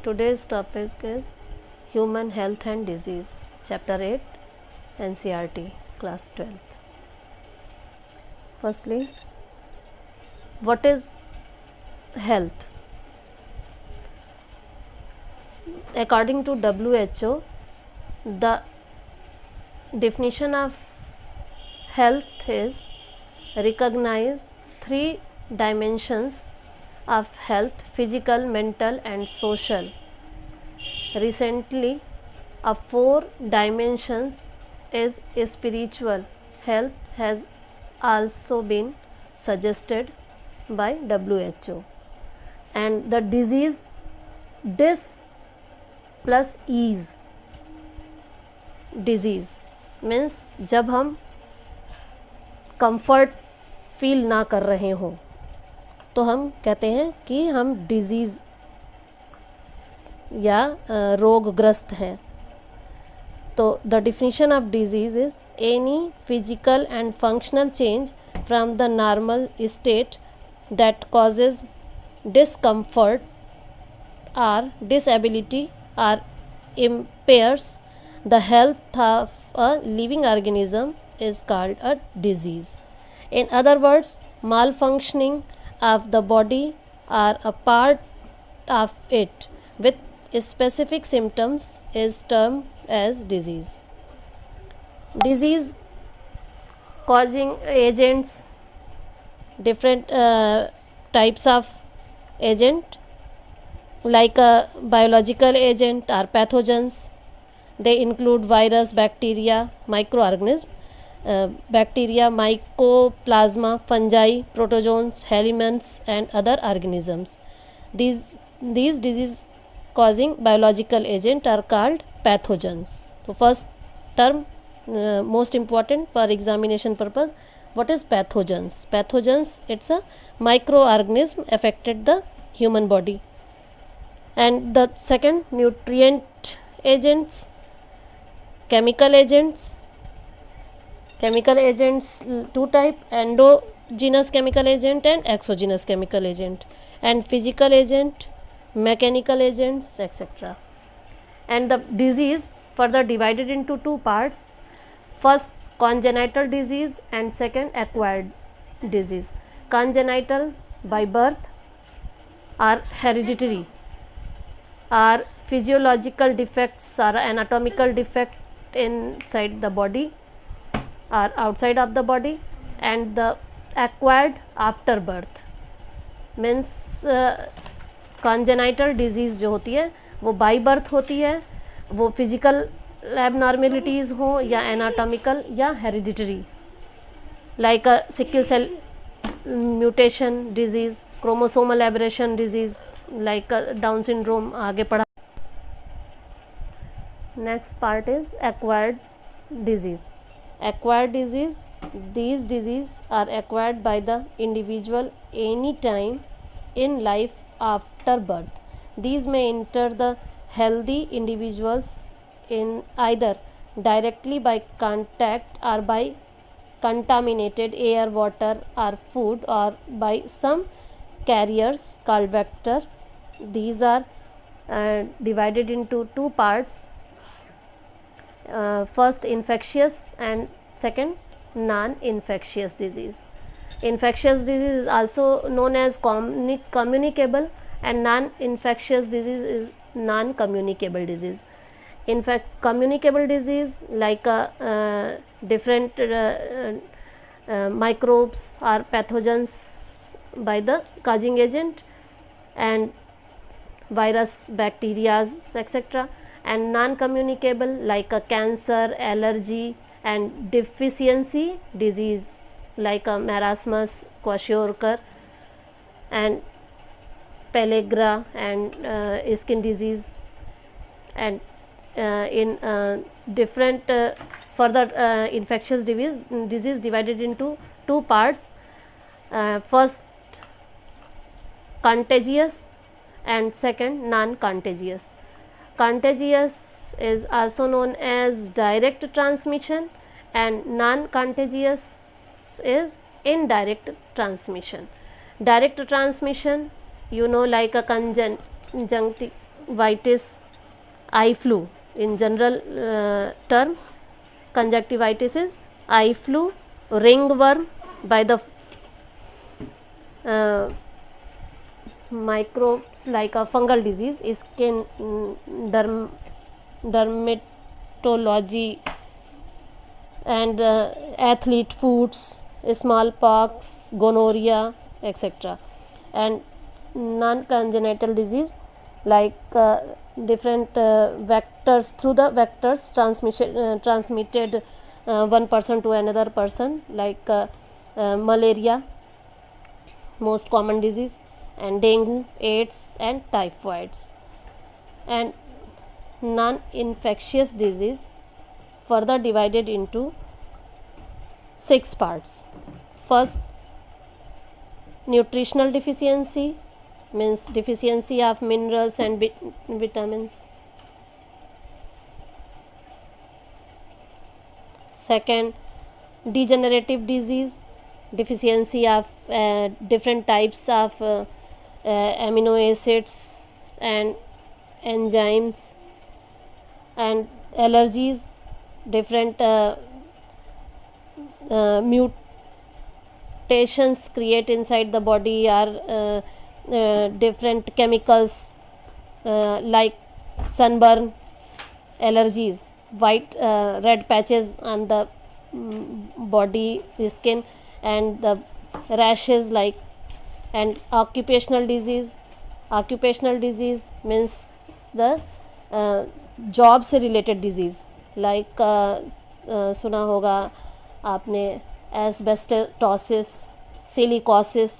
Today's topic is Human Health and Disease, Chapter 8, NCERT, Class 12th. Firstly, what is health? According to WHO, the definition of health is recognize three dimensions of health: physical, mental and social. Recently, a four dimensions is spiritual health has also been suggested by WHO. And the disease, dis plus ease, disease means जब हम comfort feel ना कर रहे हों तो हम कहते हैं कि हम डिजीज़ या रोगग्रस्त हैं. तो the definition of disease is any physical and functional change from the normal state that causes discomfort or disability or impairs the health of a living organism is called a disease. In other words, malfunctioning of the body or a part of it with specific symptoms is termed as disease. Disease causing agents, different types of agent like a biological agent or pathogens. They include virus, bacteria, microorganism, bacteria, mycoplasma, fungi, protozoans, helminths and other organisms. These disease causing biological agent are called pathogens. So first term, most important for examination purpose, what is pathogens? Pathogens, it's a microorganism affected the human body. And the second, nutrient agents, chemical agents. Chemical agents, two type, endogenous chemical agent and exogenous chemical agent, and physical agent, mechanical agents, etc. And the disease further divided into two parts: first congenital disease and second acquired disease. Congenital, by birth, are hereditary, are physiological defects or anatomical defect inside the body or outside of the body. And the acquired after birth means congenital disease जो होती है वो by birth होती है, वो physical abnormalities हो या anatomical या hereditary, like a sickle cell mutation disease, chromosomal aberration disease like Down syndrome. आगे पढ़ा. Next part is acquired disease. Acquired disease, these diseases are acquired by the individual any time in life after birth. These may enter the healthy individuals in either directly by contact or by contaminated air, water or food, or by some carriers called vector. These are divided into two parts: first infectious and second non-infectious disease. Infectious disease is also known as communicable, and non-infectious disease is non-communicable disease. In fact, communicable disease like different microbes or pathogens by the causing agent, and virus, bacteria, etc. And non-communicable like a cancer, allergy and deficiency disease like a marasmus, kwashiorkor and pellagra and skin disease. And in different further infectious disease divided into two parts: first contagious and second non-contagious. Contagious is also known as direct transmission, and non-contagious is indirect transmission. Direct transmission, like a conjunctivitis conjunctivitis, eye flu. In general term, conjunctivitis is eye flu, ringworm by the microbes like a fungal disease, skin dermatology, and athlete foods, smallpox, gonorrhea, etc. And non-congenital disease like different vectors, through the vectors transmitted one person to another person, like malaria, most common disease, and dengue, AIDS, and typhoids. And non-infectious disease further divided into 6 parts. First, nutritional deficiency, means deficiency of minerals and vitamins. Second, degenerative disease, deficiency of different types of amino acids and enzymes. And allergies, different mutations create inside the body, or different chemicals like sunburn allergies, white red patches on the body skin, and the rashes like. And occupational disease means the job से related disease, like सुना होगा आपने asbestosis, silicosis,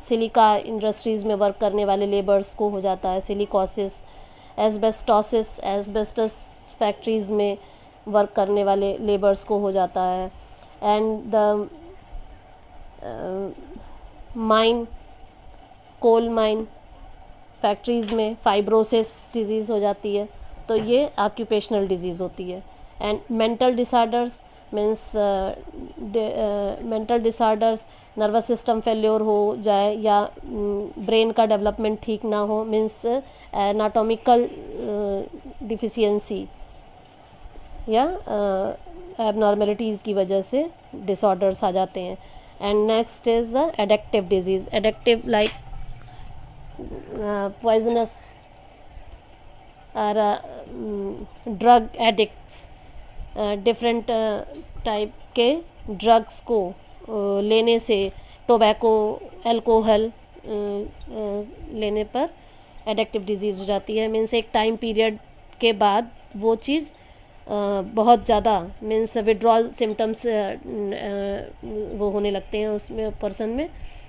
silica industries में work करने वाले labours को हो जाता है सिलिकोसिस, एस्बेस्टोसिस, एस्बेस्टस फैक्ट्रीज़ में वर्क करने वाले लेबर्स को हो जाता है. And the mine, coal mine factories में फाइब्रोसिस डिजीज़ हो जाती है, तो ये ऑक्यूपेशनल डिजीज़ होती है. And mental disorders means mental disorders, nervous system failure हो जाए या ब्रेन का डेवलपमेंट ठीक ना हो, मीन्स एनाटॉमिकल डिफिशियंसी या एबनॉर्मेलिटीज़ की वजह से डिसऑर्डर्स आ जाते हैं. And next is the addictive disease. Addictive like poisonous or drug addicts, different type के ड्रग्स को लेने से, टोबैको, अल्कोहल लेने पर एडिक्टिव डिजीज़ हो जाती है. मीन्स एक टाइम पीरियड के बाद वो चीज़ बहुत ज़्यादा, मीन्स विड्रॉल सिम्टम्स वो होने लगते हैं उसमें पर्सन में,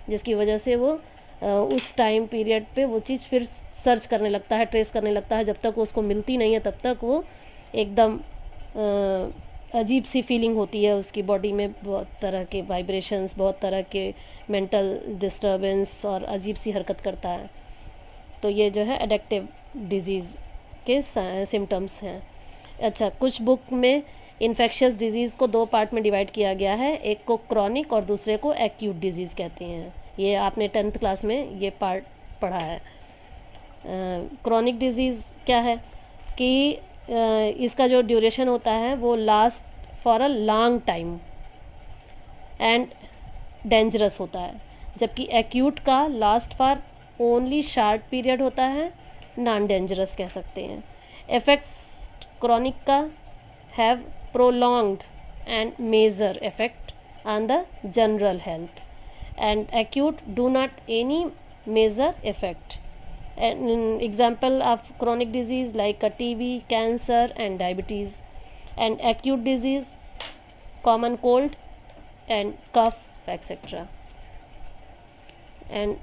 जिसकी वजह से वो उस टाइम पीरियड पे वो चीज़ फिर सर्च करने लगता है, ट्रेस करने लगता है. जब तक उसको मिलती नहीं है तब तक वो एकदम अजीब सी फीलिंग होती है उसकी बॉडी में, बहुत तरह के वाइब्रेशंस, बहुत तरह के मेंटल डिस्टर्बेंस और अजीब सी हरकत करता है. तो ये जो है एडिक्टिव डिजीज़ के सिम्टम्स हैं. अच्छा, कुछ बुक में इन्फेक्शियस डिजीज़ को 2 पार्ट में डिवाइड किया गया है, एक को क्रॉनिक और दूसरे को एक्यूट डिजीज़ कहते हैं. ये आपने 10th क्लास में ये पार्ट पढ़ा है. क्रॉनिक डिजीज़ क्या है कि इसका जो ड्यूरेशन होता है वो last for a long time and dangerous होता है, जबकि एक्यूट का last for only short period होता है, नॉन डेंजरस कह सकते हैं. इफेक्ट क्रॉनिक का have prolonged and major effect on the general health, and acute do not any major effect. An example of chronic disease like a TB, cancer and diabetes. And acute disease, common cold and cough, etc. And